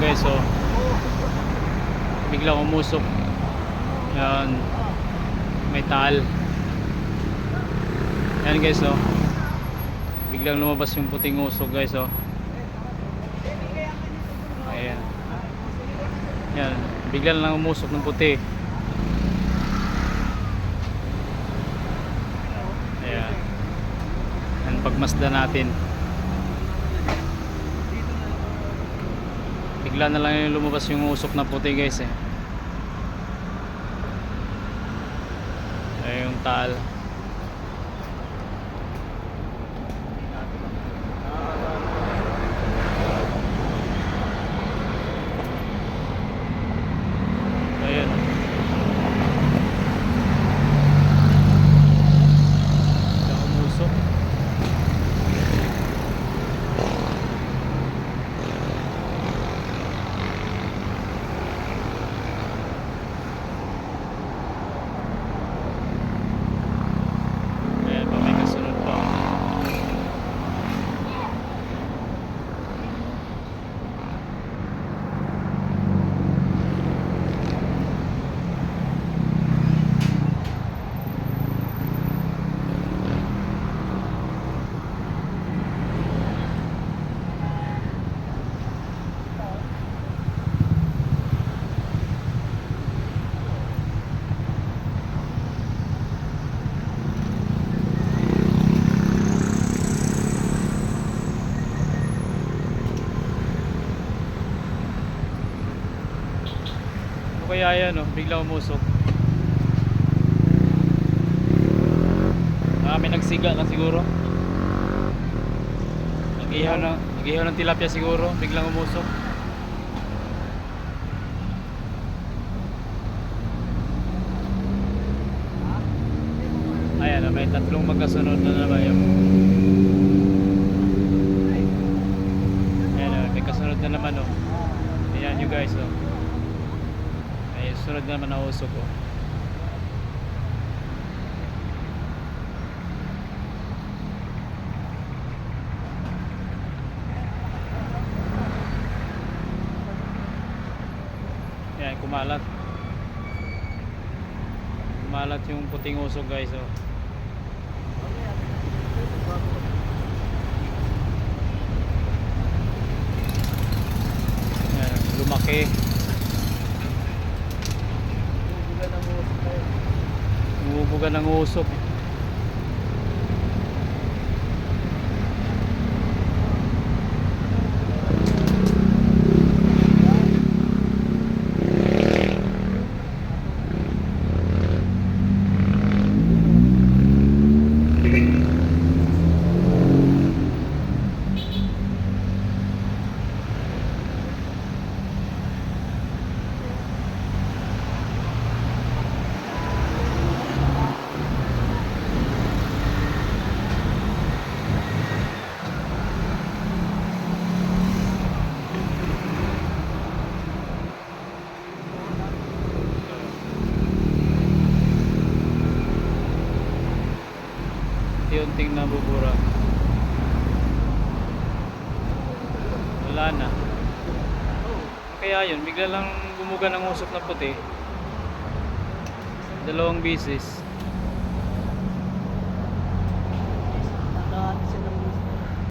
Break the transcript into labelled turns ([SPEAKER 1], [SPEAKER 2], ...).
[SPEAKER 1] guys, so biglang umusok. Yan, may taal. Yan guys, so biglang lumabas yung puting usok guys, so ayan, yan, biglang lang umusok ng puti. Ayan, yan, pagmasdan natin, bigla na lang yung lumabas yung usok na puti guys, eh. Ayan yung taal. Ayan, biglang umusok. Ayan pa, may kasunod pa. Ano kaya yan, no? Biglang umusok. May nagsiga na siguro. Nag-ihaw ng tilapia siguro. Biglang umusok. Ayan, may tatlong magkasunod na naman yung... Ayan, may kasunod na naman, oh. Ayan nyo guys, oh. May sunod na naman na usok, oh. Ayan, kumalat yung puting usok guys, oh. Ayan, lumaki. Bumubuga ng usok. Unting nabubura. Wala na. Kaya yun, bigla lang bumuga ng usok na puti. 2 beses.